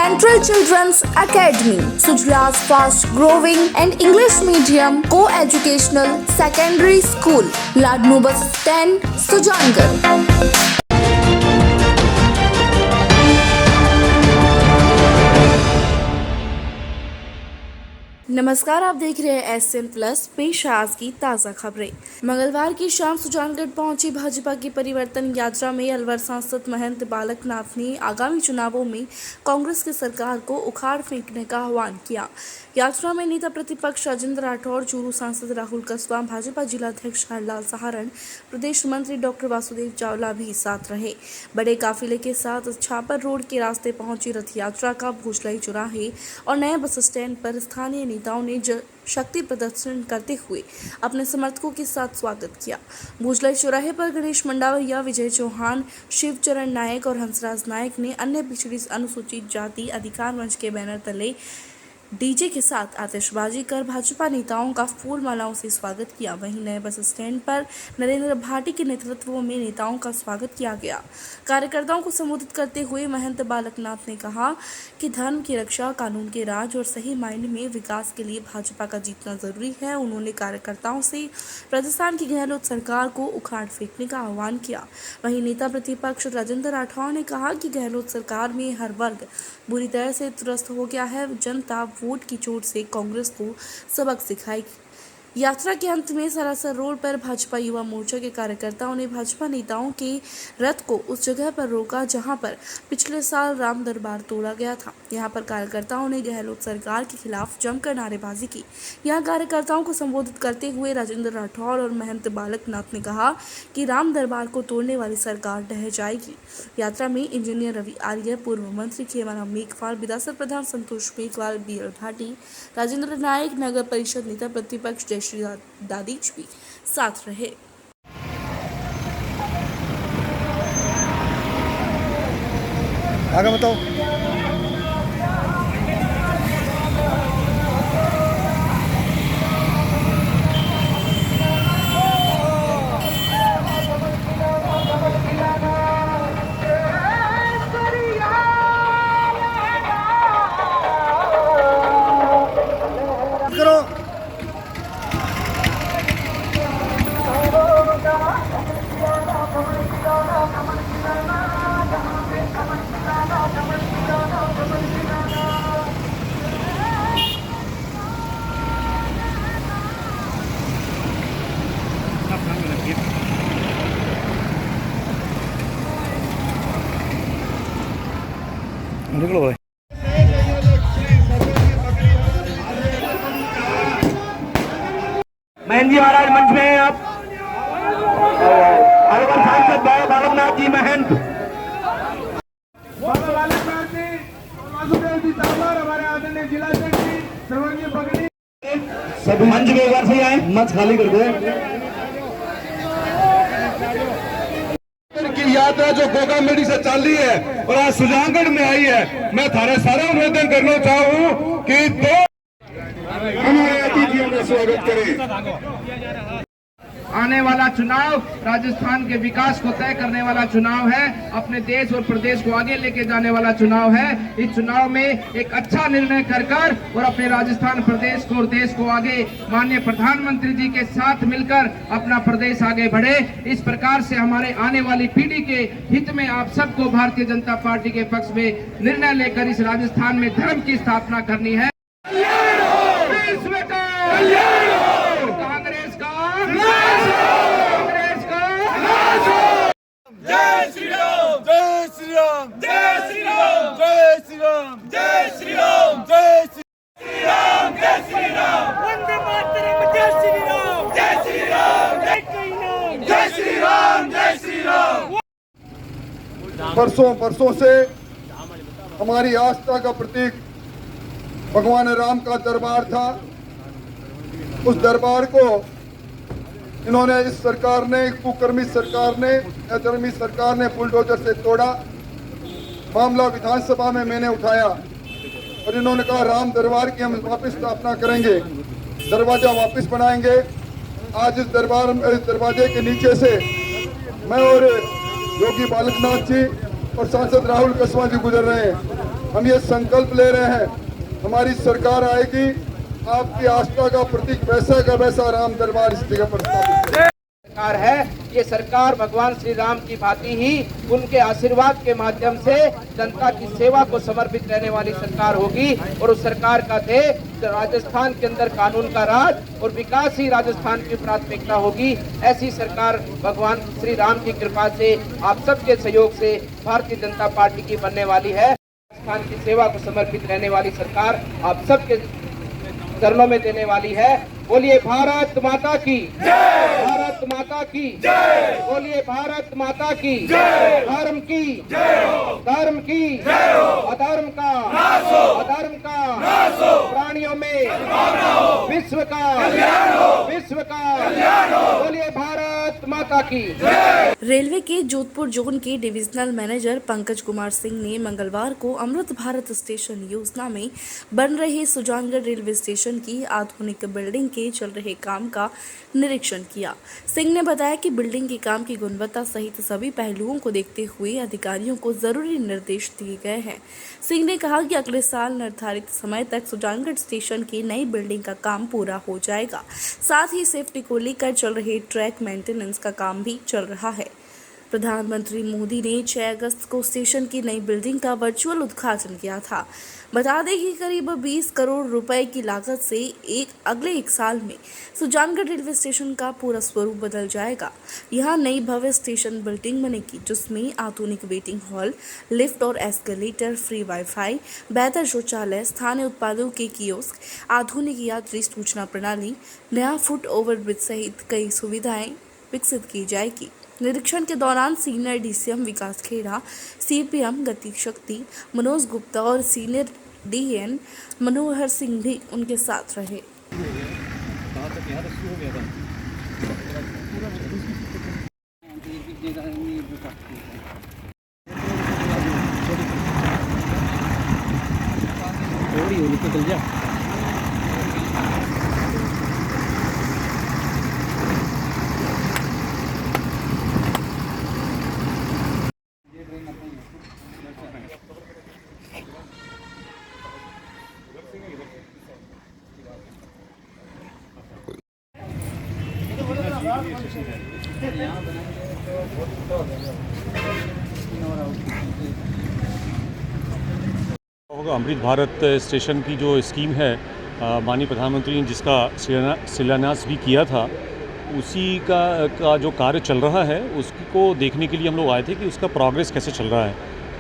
Central Children's Academy, Sujla's fast-growing and English medium co-educational secondary school, Ladnu Bus Stand, Sujangarh. नमस्कार, आप देख रहे हैं SM प्लस। पेश आज की ताज़ा खबरें। मंगलवार की शाम सुजानगढ़ पहुंची भाजपा की परिवर्तन यात्रा में अलवर सांसद महंत बालक नाथ ने आगामी चुनावों में कांग्रेस की सरकार को उखाड़ फेंकने का आह्वान किया। यात्रा में नेता प्रतिपक्ष राजेंद्र राठौड़, चूरू सांसद राहुल कस्वां, भाजपा जिलाध्यक्ष हरलाल सहारण, प्रदेश मंत्री डॉक्टर वासुदेव चावला भी साथ रहे। बड़े काफिले के साथ छापर रोड के रास्ते पहुंची रथ यात्रा का भोजलाई चौराहे और नए बस स्टैंड पर स्थानीय नेताओं ने शक्ति प्रदर्शन करते हुए अपने समर्थकों के साथ स्वागत किया। भोजलाई चौराहे पर गणेश मंडावरिया, विजय चौहान, शिवचरण नायक और हंसराज नायक ने अन्य पिछड़ी अनुसूचित जाति अधिकार मंच के बैनर तले डीजे के साथ आतिशबाजी कर भाजपा नेताओं का फूल मालाओं से स्वागत किया। वहीं नए बस स्टैंड पर नरेंद्र भाटी के नेतृत्व में नेताओं का स्वागत किया गया। कार्यकर्ताओं को संबोधित करते हुए महंत बालक नाथ ने कहा कि धर्म की रक्षा, कानून के राज और सही मायने में विकास के लिए भाजपा का जीतना जरूरी है। उन्होंने कार्यकर्ताओं से राजस्थान की गहलोत सरकार को उखाड़ फेंकने का आह्वान किया। वहीं नेता प्रतिपक्ष राजेंद्र राठौड़ ने कहा कि गहलोत सरकार में हर वर्ग बुरी तरह से त्रस्त हो गया है। जनता वोट की चोट से कांग्रेस को सबक सिखाएगी। यात्रा के अंत में सरासर रोड पर भाजपा युवा मोर्चा के कार्यकर्ताओं ने भाजपा नेताओं के रथ को उस जगह पर रोका जहां पर पिछले साल राम दरबार तोड़ा गया था। यहां पर कार्यकर्ताओं ने गहलोत सरकार के खिलाफ जमकर नारेबाजी की। यहां कार्यकर्ताओं को संबोधित करते हुए राजेंद्र राठौड़ और महंत बालक नाथ ने कहा कि राम दरबार को तोड़ने वाली सरकार ढह जाएगी। यात्रा में इंजीनियर रवि आर्य, पूर्व मंत्री खेमाराम मेघवाल, विधानसभा प्रधान संतोष मेघवाल, BL भाटी, राजेंद्र नायक, नगर परिषद नेता प्रतिपक्ष जयश्री दादीज भी साथ रहे। आगे बताओ। करो। निकलो भाई। महंत जी महाराज मंच में हैं आप। अलवर सांसद बालक नाथ जी महंत। हमारे आदरणीय जिलाध्यक्ष जी सर्वज्ञ पगड़ी सभी मंच में एक बार से आए, मंच खाली कर दे। की यात्रा जो गोगा मेडी से चल रही है और आज सुजानगढ़ में आई है, मैं थारे सारा निवेदन करना चाहूँ कि दो हमारे अतिथियों का स्वागत करें। आने वाला चुनाव राजस्थान के विकास को तय करने वाला चुनाव है, अपने देश और प्रदेश को आगे लेके जाने वाला चुनाव है। इस चुनाव में एक अच्छा निर्णय कर और अपने राजस्थान प्रदेश को और देश को आगे माननीय प्रधानमंत्री जी के साथ मिलकर अपना प्रदेश आगे बढ़े। इस प्रकार से हमारे आने वाली पीढ़ी के हित में आप सबको भारतीय जनता पार्टी के पक्ष में निर्णय लेकर इस राजस्थान में धर्म की स्थापना करनी है। कांग्रेस का जय श्री राम, जय श्री राम, जय श्री राम, जय श्री राम, जय श्री राम, जय श्री राम, जय श्री राम, वंदे मातरम, जय श्री राम, जय श्री राम, जय श्री राम, जय श्री राम। बरसों से हमारी आस्था का प्रतीक भगवान राम का दरबार था। उस दरबार को इन्होंने, इस सरकार ने, कुकर्मी सरकार ने, अधर्मी सरकार ने बुलडोजर से तोड़ा। मामला विधानसभा में मैंने उठाया और इन्होंने कहा राम दरबार की हम वापस स्थापना करेंगे, दरवाजा वापस बनाएंगे। आज इस दरवाजे के नीचे से मैं और योगी बालकनाथ जी और सांसद राहुल कस्वां जी गुजर रहे हैं। हम ये संकल्प ले रहे हैं, हमारी सरकार आएगी, आपकी आस्था का प्रतीक वैसा का वैसा राम दरबार इस जगह पर स्थापित करें। सरकार है, ये सरकार भगवान श्री राम की भांति ही उनके आशीर्वाद के माध्यम से जनता की सेवा को समर्पित रहने वाली सरकार होगी और उस सरकार का ध्येय राजस्थान के अंदर कानून का राज और विकास ही राजस्थान की प्राथमिकता होगी। ऐसी सरकार भगवान श्री राम की कृपा से, आप सबके सहयोग से भारतीय जनता पार्टी की बनने वाली है। राजस्थान की सेवा को समर्पित रहने वाली सरकार आप सबके चरणों में देने वाली है। बोलिए भारत माता की जय, भारत माता की जय, बोलिए भारत माता की जय, धर्म की जय हो, धर्म की जय हो, अधर्म का नाश हो, अधर्म का नाश हो, प्राणियों में सद्भावना हो, विश्व का कल्याण हो, विश्व का कल्याण हो, बोलिए भारत माता की जय। रेलवे के जोधपुर जोन के डिविजनल मैनेजर पंकज कुमार सिंह ने मंगलवार को अमृत भारत स्टेशन योजना में बन रहे सुजानगढ़ रेलवे स्टेशन की आधुनिक बिल्डिंग के चल रहे काम का निरीक्षण किया। सिंह ने बताया कि बिल्डिंग के काम की गुणवत्ता सहित सभी पहलुओं को देखते हुए अधिकारियों को जरूरी निर्देश दिए गए हैं। सिंह ने कहा कि अगले साल निर्धारित समय तक सुजानगढ़ स्टेशन की नई बिल्डिंग का काम पूरा हो जाएगा। साथ ही सेफ्टी को लेकर चल रहे ट्रैक मेंटेनेंस का काम भी चल रहा है। प्रधानमंत्री मोदी ने 6 अगस्त को स्टेशन की नई बिल्डिंग का वर्चुअल उद्घाटन किया था। बता दें कि करीब 20 करोड़ रुपए की लागत से अगले एक साल में सुजानगढ़ रेलवे स्टेशन का पूरा स्वरूप बदल जाएगा। यहाँ नई भव्य स्टेशन बिल्डिंग बनेगी, जिसमें आधुनिक वेटिंग हॉल, लिफ्ट और एस्केलेटर, फ्री वाईफाई, बेहतर शौचालय, स्थानीय उत्पादों के कियोस्क, आधुनिक यात्री सूचना प्रणाली, नया फुट ओवरब्रिज सहित कई सुविधाएं विकसित की जाएगी। निरीक्षण के दौरान सीनियर डीसीएम विकास खेड़ा, सीपीएम गति शक्ति मनोज गुप्ता और सीनियर डीएन मनोहर सिंह भी उनके साथ रहे। होगा अमृत भारत स्टेशन की जो स्कीम है, माननीय प्रधानमंत्री ने जिसका शिलान्यास भी किया था, उसी का जो कार्य चल रहा है उसको देखने के लिए हम लोग आए थे कि उसका प्रोग्रेस कैसे चल रहा है।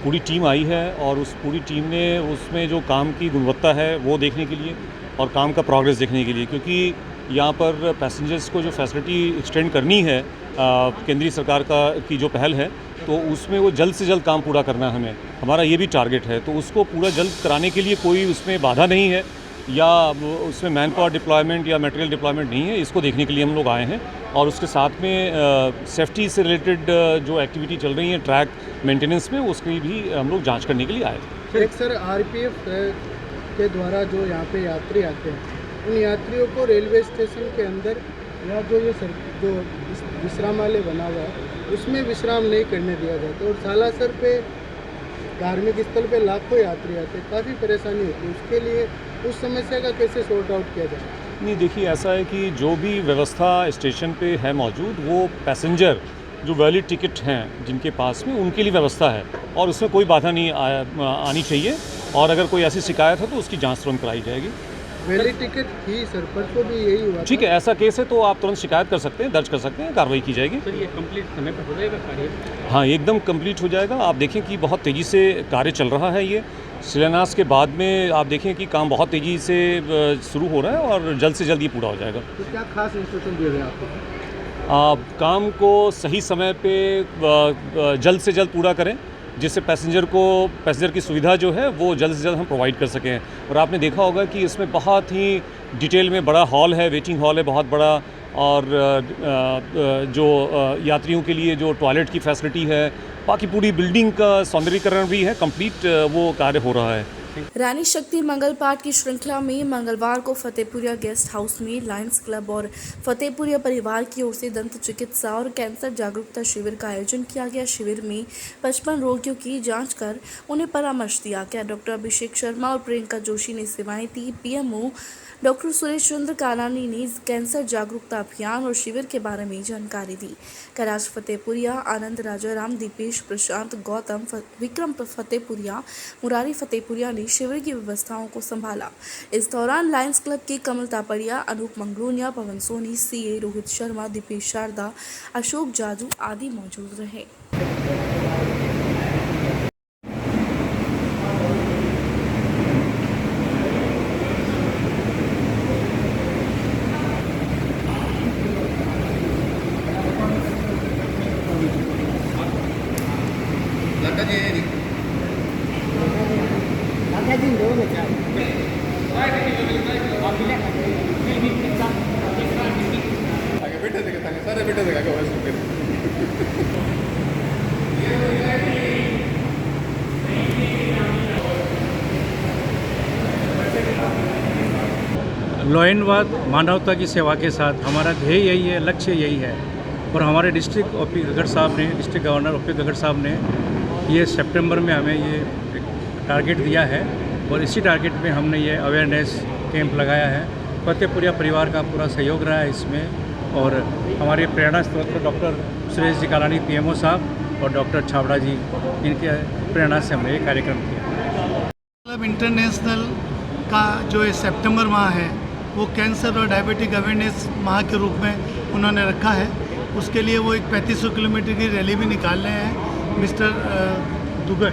पूरी टीम आई है और उस पूरी टीम ने उसमें जो काम की गुणवत्ता है वो देखने के लिए और काम का प्रोग्रेस देखने के लिए, क्योंकि यहाँ पर पैसेंजर्स को जो फैसिलिटी एक्सटेंड करनी है केंद्रीय सरकार की जो पहल है, तो उसमें वो जल्द से जल्द काम पूरा करना है। हमारा ये भी टारगेट है, तो उसको पूरा जल्द कराने के लिए कोई उसमें बाधा नहीं है या उसमें मैन पावर डिप्लॉयमेंट या मटेरियल डिप्लॉयमेंट नहीं है। इसको देखने के लिए हम लोग आए हैं और उसके साथ में सेफ्टी से रिलेटेड जो एक्टिविटी चल रही है ट्रैक मेंटेनेंस में, उसकी भी हम लोग जांच करने के लिए आए थे। एक सर, आरपीएफ के द्वारा जो यहाँ पे यात्री आते हैं, उन यात्रियों को रेलवे स्टेशन के अंदर या जो विश्रामालय बना हुआ है उसमें विश्राम नहीं करने दिया जाता और सालासर पे धार्मिक स्थल पे लाखों यात्री आते, काफ़ी परेशानी होती है। उसके लिए उस समस्या का कैसे सॉर्ट आउट किया जाए? नहीं, देखिए ऐसा है कि जो भी व्यवस्था स्टेशन पे है मौजूद, वो पैसेंजर जो वैलिड टिकट हैं जिनके पास में, उनके लिए व्यवस्था है और उसमें कोई बाधा नहीं आनी चाहिए। और अगर कोई ऐसी शिकायत है तो उसकी जांच तुरंत कराई जाएगी। वैलिड टिकट थी सर, परसों भी यही हुआ। ठीक है, ऐसा केस है तो आप तुरंत शिकायत कर सकते हैं, दर्ज कर सकते हैं, कार्रवाई की जाएगी। सर, ये कंप्लीट समय पर हो जाएगा कार्य? हाँ, एकदम कंप्लीट हो जाएगा। आप देखें कि बहुत तेज़ी से कार्य चल रहा है। ये शिलान्यास के बाद में आप देखें कि काम बहुत तेज़ी से शुरू हो रहा है और जल्द से जल्द ये पूरा हो जाएगा। तो क्या खास इंस्ट्रक्शन दिए गए आपको? काम को सही समय पे जल्द से जल्द पूरा करें, जिससे पैसेंजर की सुविधा जो है वो जल्द से जल्द हम प्रोवाइड कर सकें। और आपने देखा होगा कि इसमें बहुत ही डिटेल में बड़ा हॉल है, वेटिंग हॉल है बहुत बड़ा, और जो यात्रियों के लिए जो टॉयलेट की फैसिलिटी है, बाकी पूरी बिल्डिंग का सौंदर्यीकरण भी है, कंप्लीट वो कार्य हो रहा है। रानी शक्ति मंगल पाठ की श्रृंखला में मंगलवार को फतेहपुरिया गेस्ट हाउस में लायंस क्लब और फतेहपुरिया परिवार की ओर से दंत चिकित्सा और कैंसर जागरूकता शिविर का आयोजन किया गया। शिविर में 55 रोगियों की जांच कर उन्हें परामर्श दिया गया। डॉक्टर अभिषेक शर्मा और प्रियंका जोशी ने सेवाएं दी। पीएमओ डॉक्टर सुरेश चंद्र कालानी ने कैंसर जागरूकता अभियान और शिविर के बारे में जानकारी दी। कैलाश फतेहपुरिया, आनंद राजाराम, दीपेश, प्रशांत, गौतम, विक्रम फतेहपुरिया, मुरारी फतेहपुरिया ने शिविर की व्यवस्थाओं को संभाला। इस दौरान लायंस क्लब के कमल तापड़िया, अनूप मंगलोनिया, पवन सोनी, सीए रोहित शर्मा, दीपेश शारदा, अशोक जाजू आदि मौजूद रहे। लॉयनवाद मानवता की सेवा के साथ हमारा ध्येय यही है, लक्ष्य यही है। और हमारे डिस्ट्रिक्ट ओपी गगड़ साहब ने, डिस्ट्रिक्ट गवर्नर ओपी गगड़ साहब ने ये सितंबर में हमें ये टारगेट दिया है और इसी टारगेट में हमने ये अवेयरनेस कैंप लगाया है। फतेहपुरिया परिवार का पूरा सहयोग रहा है इसमें और हमारे प्रेरणा स्रोत डॉक्टर सुरेश जी कालानी पीएमओ साहब और डॉक्टर छाबड़ा जी, इनके प्रेरणा से हमने ये कार्यक्रम किया। क्लब इंटरनेशनल का जो ये सितंबर माह है वो कैंसर और डायबिटिक अवेयरनेस माह के रूप में उन्होंने रखा है। उसके लिए वो एक 3500 किलोमीटर की रैली भी निकाल रहे हैं। मिस्टर दुगड़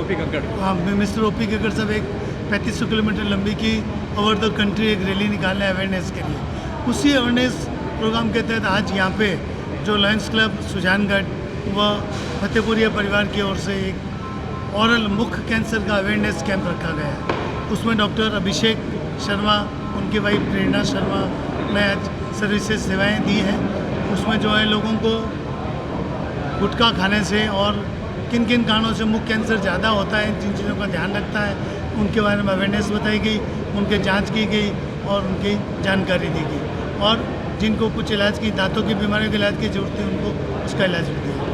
ओपी गगड़, हाँ, मिस्टर ओपी गगड़ साहब एक 3500 किलोमीटर लंबी की ओवर द कंट्री एक रैली निकाल रहे हैं अवेयरनेस के लिए। उसी अवेयरनेस प्रोग्राम के तहत आज यहाँ पे जो लायंस क्लब सुजानगढ़ व फतेहपुरिया परिवार की ओर से एक ओरल मुख्य कैंसर का अवेयरनेस कैंप रखा गया है। उसमें डॉक्टर अभिषेक शर्मा, उनकी वाइफ प्रेरणा शर्मा ने आज सर्विसेज सेवाएं दी हैं। उसमें जो है लोगों को गुटखा खाने से और किन किन कारणों से मुख कैंसर ज़्यादा होता है, जिन चीज़ों का ध्यान रखता है, उनके बारे में अवेयरनेस बताई गई, उनके जांच की गई और उनकी जानकारी दी गई। और जिनको कुछ इलाज की, दांतों की बीमारियों के इलाज की ज़रूरत है, उनको उसका इलाज भी दिया।